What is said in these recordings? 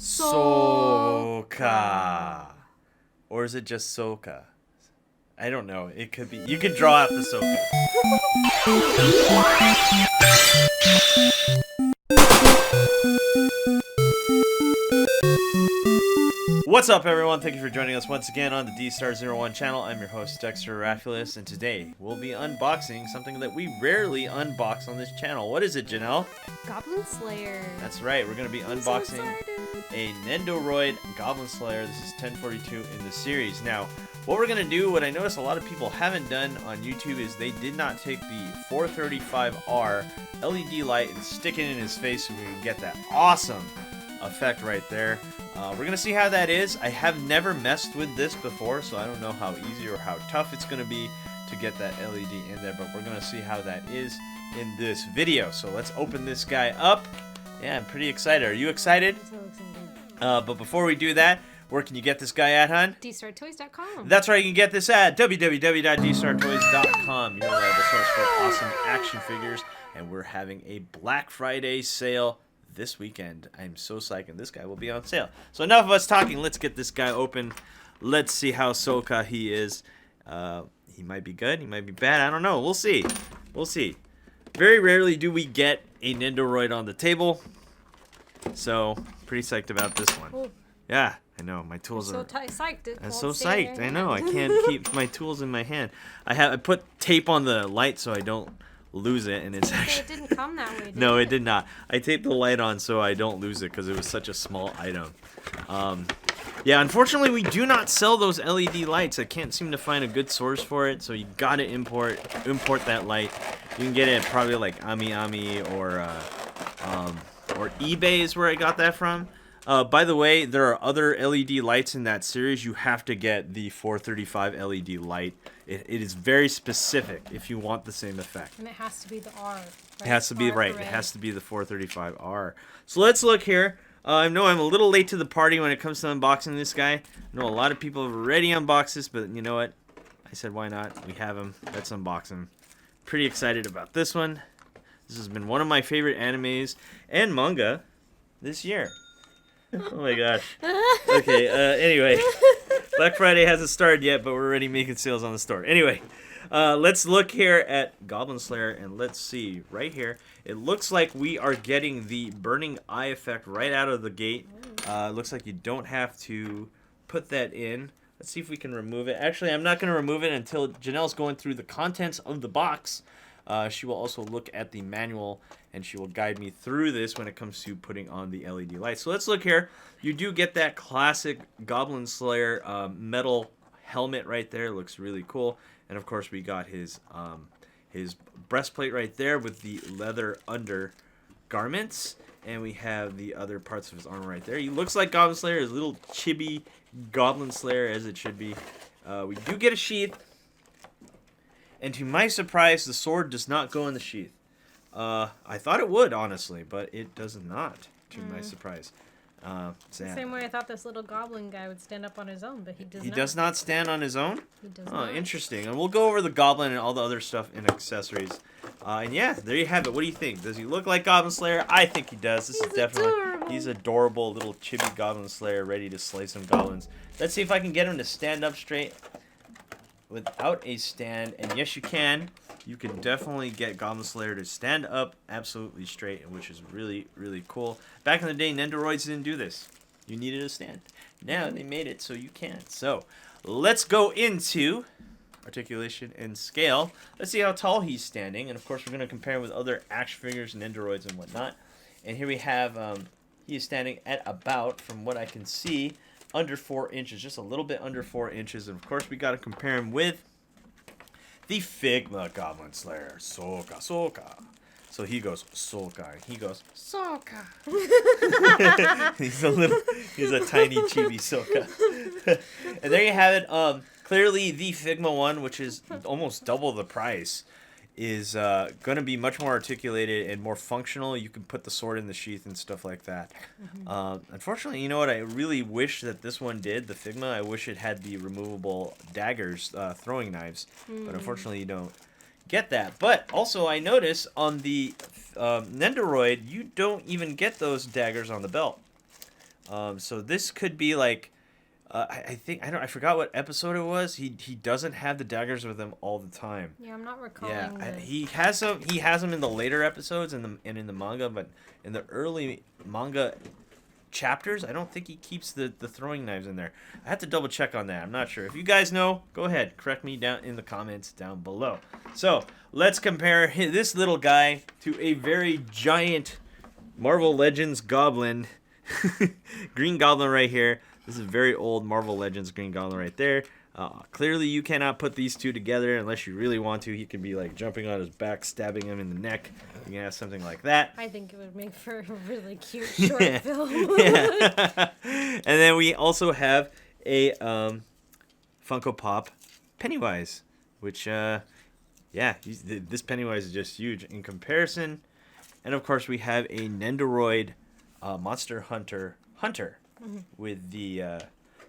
Soka. Or is it just Soka? I don't know. It could be. You could draw out the Soka. What's up, everyone? Thank you for joining us once again on the D-Star01 channel. I'm your host, Dexter Arafiles, and today we'll be unboxing something that we rarely unbox on this channel. What is it, Janelle? Goblin Slayer. That's right. We're going to be unboxing a Nendoroid Goblin Slayer. This is 1042 in the series. Now, what we're going to do, what I noticed a lot of people haven't done on YouTube is they did not take the 435R LED light and stick it in his face so we can get that awesome effect right there. We're going to see how that is. I have never messed with this before, so I don't know how easy or how tough it's going to be to get that LED in there, but we're going to see how that is in this video. So let's open this guy up. Yeah, I'm pretty excited. Are you excited? I'm so excited. But before we do that, where can you get this guy at, hon? DStarToys.com. That's right, you can get this at www.dstartoys.com. Your reliable source for awesome action figures, and we're having a Black Friday sale this weekend. I'm so psyched, and this guy will be on sale. So enough of us talking. Let's get this guy open. Let's see how Soka he is. He might be good. He might be bad. I don't know. We'll see. We'll see. Very rarely do we get a Nendoroid on the table. So, pretty psyched about this one. Oh. Yeah, I know. My tools are... Psyched. I'm so psyched. I know. I can't keep my tools in my hand. I put tape on the light so I don't lose it, and it's actually... It didn't come that way, did No, it? it did not. I taped the light on so I don't lose it because it was such a small item. Yeah, unfortunately, we do not sell those LED lights. I can't seem to find a good source for it, so you gotta import that light. You can get it at probably like Ami or eBay is where I got that from. By the way, there are other LED lights in that series. You have to get the 435 LED light. It is very specific if you want the same effect. And it has to be the R. Right? It has to be right. It has to be the 435R. So let's look here. I know I'm a little late to the party when it comes to unboxing this guy. I know a lot of people have already unboxed this, but you know what? I said why not? We have him. Let's unbox him. Pretty excited about this one. This has been one of my favorite animes and manga this year. Oh my gosh. Okay, anyway. Black Friday hasn't started yet, but we're already making sales on the store. Anyway, let's look here at Goblin Slayer, and let's see. Right here, it looks like we are getting the burning eye effect right out of the gate. It looks like you don't have to put that in. Let's see if we can remove it. Actually, I'm not going to remove it until Janelle's going through the contents of the box. She will also look at the manual, and she will guide me through this when it comes to putting on the LED light. So let's look here. You do get that classic Goblin Slayer metal helmet right there. It looks really cool. And of course, we got his breastplate right there with the leather undergarments. And we have the other parts of his armor right there. He looks like Goblin Slayer, his little chibi Goblin Slayer as it should be. We do get a sheath. And to my surprise, the sword does not go in the sheath. I thought it would, honestly, but it does not, to my surprise. The same way I thought this little goblin guy would stand up on his own, but he does not. He does not stand on his own? He does Oh, not. interesting. And we'll go over the goblin and all the other stuff and accessories. And yeah, there you have it. What do you think? Does he look like Goblin Slayer? I think he does. This is definitely... Adorable. He's adorable, little chibi Goblin Slayer ready to slay some goblins. Let's see if I can get him to stand up straight without a stand. And yes, you can. You can definitely get Goblin Slayer to stand up absolutely straight, which is really, really cool. Back in the day, Nendoroids didn't do this. You needed a stand. Now they made it so you can. So let's go into Articulation and Scale. Let's see how tall he's standing. And of course, we're going to compare him with other action figures, Nendoroids, and whatnot. And here we have, he is standing at about, from what I can see, under 4 inches. Just a little bit under 4 inches. And of course, we got to compare him with the Figma Goblin Slayer, Soka. So he goes Soka, and he goes Soka. he's a tiny chibi Soka. And there you have it. Clearly, the Figma one, which is almost double the price, is going to be much more articulated and more functional. You can put the sword in the sheath and stuff like that. Unfortunately, you know what I really wish that this one did, the Figma? I wish it had the removable daggers, throwing knives. But unfortunately, you don't get that. But also, I notice on the Nendoroid, you don't even get those daggers on the belt. So this could be like, I think I forgot what episode it was. He doesn't have the daggers with him all the time. Yeah, I'm not recalling. Yeah, he has them. He has them in the later episodes and in the manga, but in the early manga chapters, I don't think he keeps the throwing knives in there. I have to double check on that. I'm not sure. If you guys know, go ahead, correct me down in the comments down below. So let's compare this little guy to a very giant Marvel Legends Goblin, Green Goblin right here. This is a very old Marvel Legends Green Goblin right there. Clearly, you cannot put these two together unless you really want to. He could be like jumping on his back, stabbing him in the neck. You can have something like that. I think it would make for a really cute short film. Yeah. And then we also have a Funko Pop Pennywise, which, this Pennywise is just huge in comparison. And of course, we have a Nendoroid Monster Hunter with the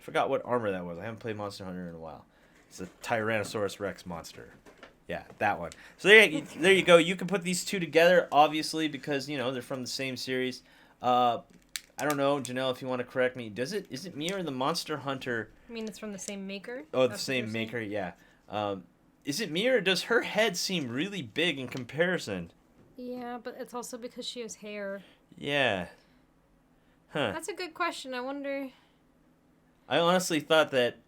forgot what armor that was. I haven't played Monster Hunter in a while. It's a Tyrannosaurus Rex monster. Yeah, that one. So there you go. You can put these two together, obviously, because they're from the same series. I don't know, Janelle, if you want to correct me. Is it me or the Monster Hunter? I mean, it's from the same maker. Oh, the same maker. Yeah. Is it me or does her head seem really big in comparison? Yeah, but it's also because she has hair. Yeah. Huh. That's a good question. I wonder. I honestly thought that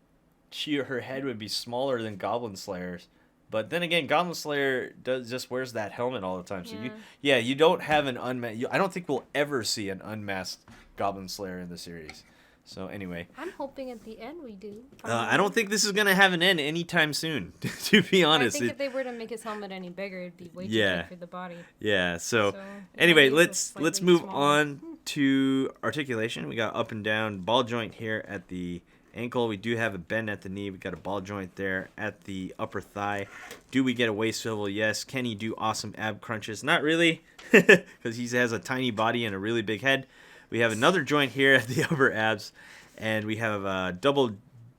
her head would be smaller than Goblin Slayer's, but then again, Goblin Slayer just wears that helmet all the time. So you don't have an unmasked. I don't think we'll ever see an unmasked Goblin Slayer in the series. So anyway, I'm hoping at the end we do. I don't think this is gonna have an end anytime soon. To be honest, I think if they were to make his helmet any bigger, it'd be way too big for the body. Yeah. So anyway, let's move smaller. on to articulation. We got up and down ball joint here at the ankle. We do have a bend at the knee. We got a ball joint there at the upper thigh. Do we get a waist swivel? Yes. Can he do awesome ab crunches? Not really, because he has a tiny body and a really big head. We have another joint here at the upper abs, and we have a double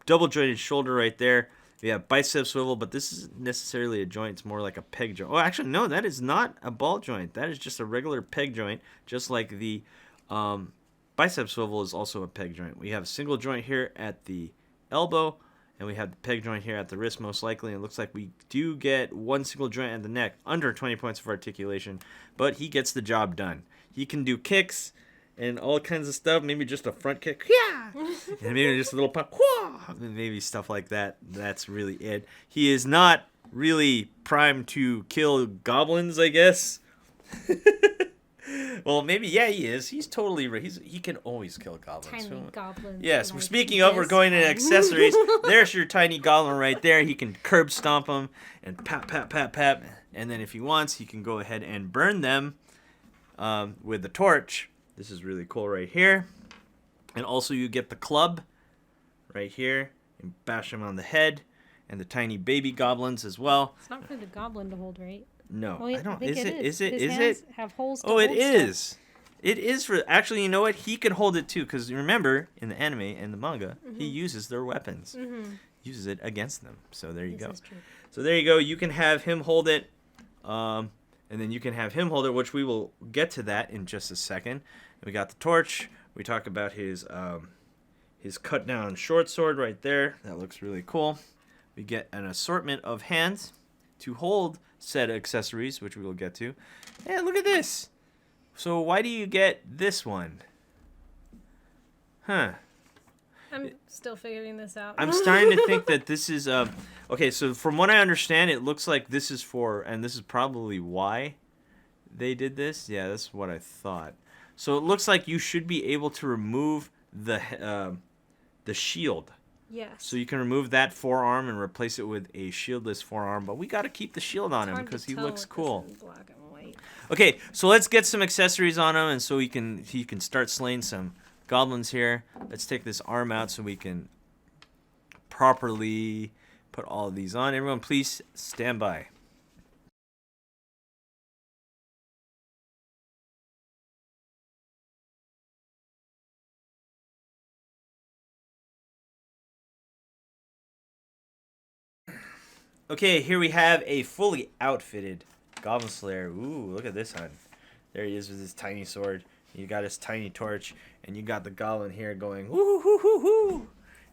jointed shoulder right there. We have bicep swivel, but this isn't necessarily a joint. It's more like a peg joint. Oh, actually, no, that is not a ball joint. That is just a regular peg joint, just like the bicep swivel is also a peg joint. We have a single joint here at the elbow, and we have the peg joint here at the wrist, most likely. And it looks like we do get one single joint at the neck, under 20 points of articulation, but he gets the job done. He can do kicks and all kinds of stuff. Maybe just a front kick, yeah, and maybe just a little pop, maybe stuff like that. That's really it. He is not really primed to kill goblins, I guess. Well, maybe, yeah, he is. He's totally he can always kill goblins. Tiny goblins. Yes, we're speaking of, we're going into accessories. There's your tiny goblin right there. He can curb stomp them and pap, pap, pap, pap. And then if he wants, he can go ahead and burn them with the torch. This is really cool right here. And also you get the club right here and bash them on the head. And the tiny baby goblins as well. It's not for the goblin to hold, right? No, I don't. Think Is it? His hands have holes to Oh, it hold is. stuff. It is for. Actually, you know what? He can hold it too, because remember in the anime and the manga, he uses their weapons. Uses it against them. So there you go. Is true. So there you go. You can have him hold it, and then you can have him hold it, which we will get to that in just a second. We got the torch. We talk about his cut down short sword right there. That looks really cool. We get an assortment of hands to hold said accessories, which we will get to. Hey, look at this. So why do you get this one? Huh. I'm still figuring this out. I'm starting to think that this is okay, so from what I understand, it looks like this is for, and this is probably why they did this. Yeah, that's what I thought. So it looks like you should be able to remove the shield. Yes. So you can remove that forearm and replace it with a shieldless forearm, but we got to keep the shield on him because he looks cool. Black and white. Okay, so let's get some accessories on him, and so he can start slaying some goblins here. Let's take this arm out so we can properly put all of these on. Everyone, please stand by. Okay, here we have a fully outfitted Goblin Slayer. Ooh, look at this one. There he is with his tiny sword. You got his tiny torch, and you got the goblin here going, woo hoo hoo hoo.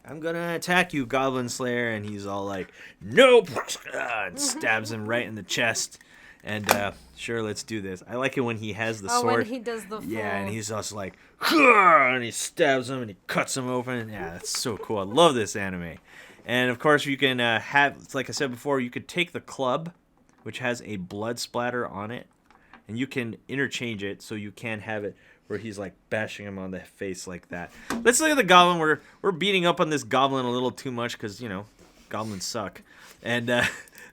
I'm gonna attack you, Goblin Slayer, and he's all like, nope, and stabs him right in the chest. And sure, let's do this. I like it when he has the sword. Oh, when he does the full... Yeah, and he's also like, and he stabs him and he cuts him open. Yeah, that's so cool. I love this anime. And of course, you can have, like I said before, you could take the club, which has a blood splatter on it, and you can interchange it so you can have it where he's like bashing him on the face like that. Let's look at the goblin. We're beating up on this goblin a little too much because, you know, goblins suck. And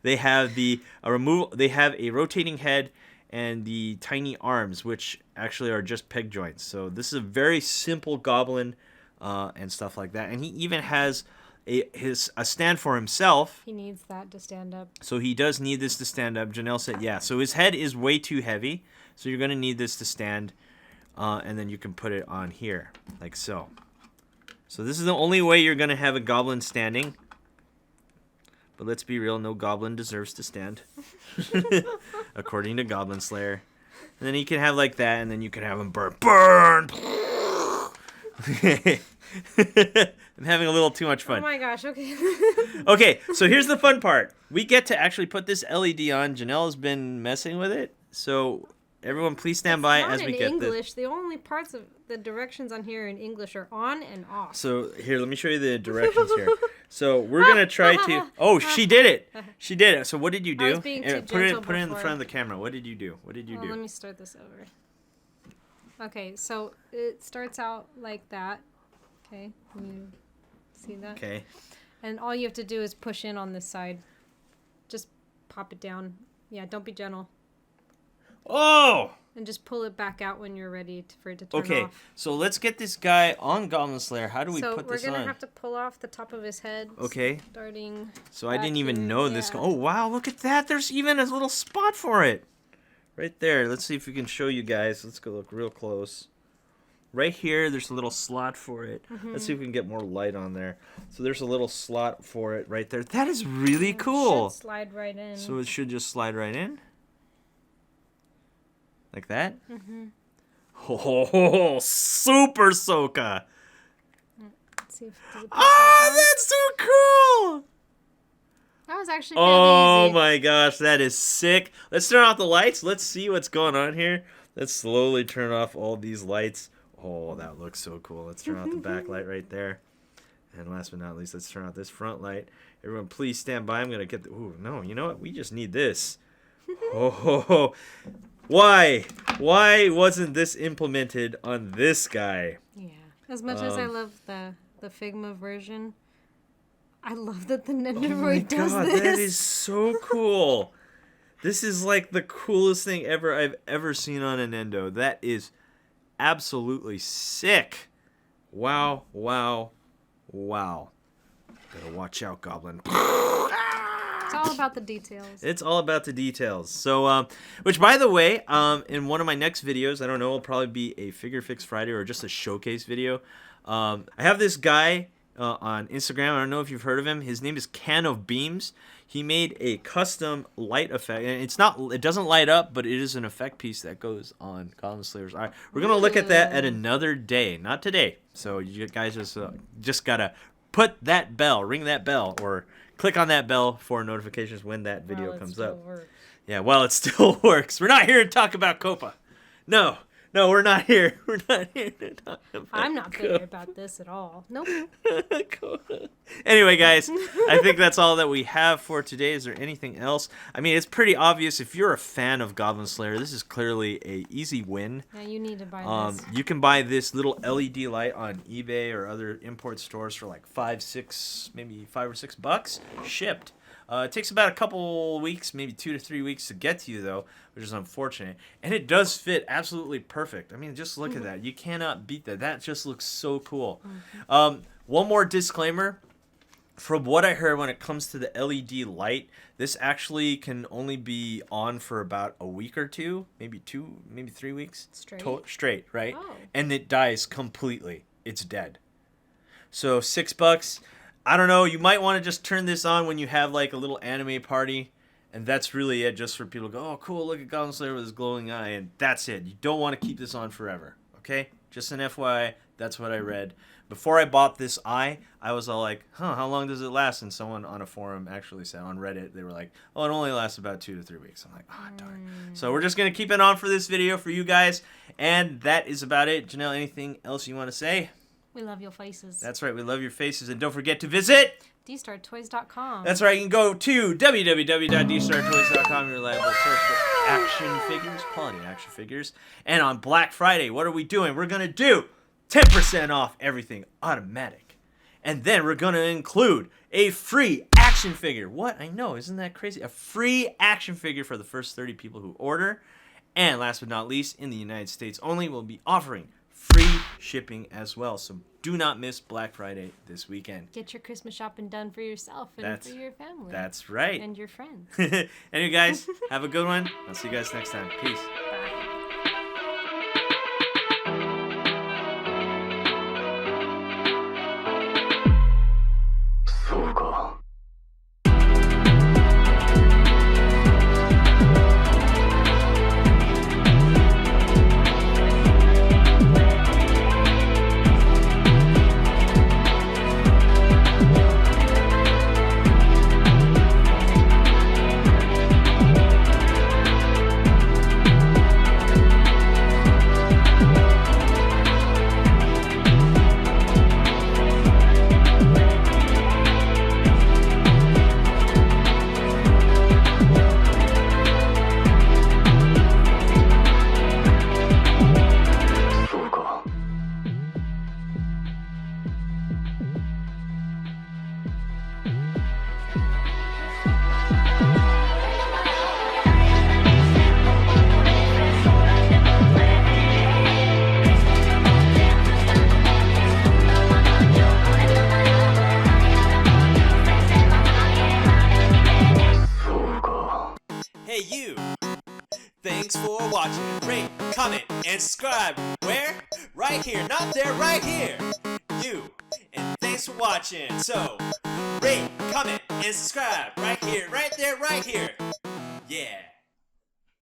they have they have a rotating head and the tiny arms, which actually are just peg joints. So this is a very simple goblin and stuff like that. And he even has a stand for himself. He needs that to stand up. So he does need this to stand up. Janelle said, yeah. So his head is way too heavy. So you're going to need this to stand. And then you can put it on here, like so. So this is the only way you're going to have a goblin standing. But let's be real, no goblin deserves to stand. According to Goblin Slayer. And then you can have like that, and then you can have him burn. Burn! I'm having a little too much fun. Oh my gosh, okay. Okay, so here's the fun part. We get to actually put this LED on. Janelle has been messing with it. So everyone please stand by as we get English. this. The only parts of the directions on here in English are on and off. So here, let me show you the directions here. So we're going to try to... Oh, she did it. She did it. So what did you do? I was being too Put it gentle in before. front of the camera. What did you do? What did you do? Let me start this over. Okay, so it starts out like that. Okay, can you see that? Okay. And all you have to do is push in on this side. Just pop it down. Yeah, don't be gentle. Oh! And just pull it back out when you're ready for it to turn Okay, off. so let's get this guy on Goblin Slayer. How do we So put we're this on? going to have to pull off the top of his head. Okay. Starting... So I didn't even here, know this. yeah. Oh, wow, look at that. There's even a little spot for it. Right there. Let's see if we can show you guys. Let's go look real close. Right here, there's a little slot for it. Mm-hmm. Let's see if we can get more light on there. So there's a little slot for it right there. That is really cool. It should slide right in. So it should just slide right in? Like that? Mm-hmm. Oh, super Soka. Let's see if does it pop Oh, out? that's so cool. That was actually pretty Oh easy. my gosh, that is sick. Let's turn off the lights. Let's see what's going on here. Let's slowly turn off all these lights. Oh, that looks so cool. Let's turn off the back light right there. And last but not least, let's turn off this front light. Everyone, please stand by. I'm going to get the... Ooh, no, you know what? We just need this. Oh, why? Why wasn't this implemented on this guy? Yeah. As much as I love the Figma version, I love that the Nendoroid does this. That is so cool. This is like the coolest thing ever I've ever seen on a Nendo. That is absolutely sick. Wow, wow, wow. Better watch out, Goblin. It's all about the details. It's all about the details. So, which by the way, in one of my next videos, I don't know, it'll probably be a Figure Fix Friday or just a showcase video. I have this guy on Instagram. I don't know if you've heard of him. His name is Can of Beams. He made a custom light effect, and it doesn't light up, but it is an effect piece that goes on Goblin Slayer's eye. We're gonna look at that at another day, not today. So you guys just gotta put that bell, ring that bell, or click on that bell for notifications when that video comes up. Yeah, well, it still works. We're not here to talk about Copa. No, we're not here. We're not here to talk about I'm not bitter about this at all. Nope. Anyway, guys, I think that's all that we have for today. Is there anything else? I mean, it's pretty obvious. If you're a fan of Goblin Slayer, this is clearly a easy win. Yeah, you need to buy this. You can buy this little LED light on eBay or other import stores for like $5 or $6 shipped. It takes about a couple weeks, maybe 2 to 3 weeks to get to you, though, which is unfortunate. And it does fit absolutely perfect. I mean, just look at that. You cannot beat that. That just looks so cool. One more disclaimer. From what I heard, when it comes to the LED light, this actually can only be on for about a week or two, maybe 3 weeks. Straight, right? Oh. And it dies completely. It's dead. So $6. I don't know, you might want to just turn this on when you have like a little anime party, and that's really it, just for people to go, oh cool, look at Goblin Slayer with his glowing eye, and that's it. You don't want to keep this on forever, Okay? Just an FYI, that's what I read. Before I bought this eye, I was all like, how long does it last? And someone on a forum actually said, on Reddit, they were like, oh, it only lasts about 2 to 3 weeks. I'm like, darn. So we're just going to keep it on for this video for you guys. And that is about it. Janelle, anything else you want to say? We love your faces. That's right. We love your faces. And don't forget to visit dstartoys.com. That's right. You can go to www.dstartoys.com, your reliable source for action figures, quality action figures. And on Black Friday, what are we doing? We're going to do 10% off everything automatic. And then we're going to include a free action figure. What? I know. Isn't that crazy? A free action figure for the first 30 people who order. And last but not least, in the United States only, we'll be offering free shipping as well. So do not miss Black Friday this weekend. Get your Christmas shopping done for yourself and for your family. That's right. And your friends. Anyway, guys, have a good one. I'll see you guys next time. Peace. Bye. Hey you! Thanks for watching. Rate, comment, and subscribe. Where? Right here. Not there, right here. You. And thanks for watching. So, rate, comment, and subscribe. Right here, right there, right here. Yeah.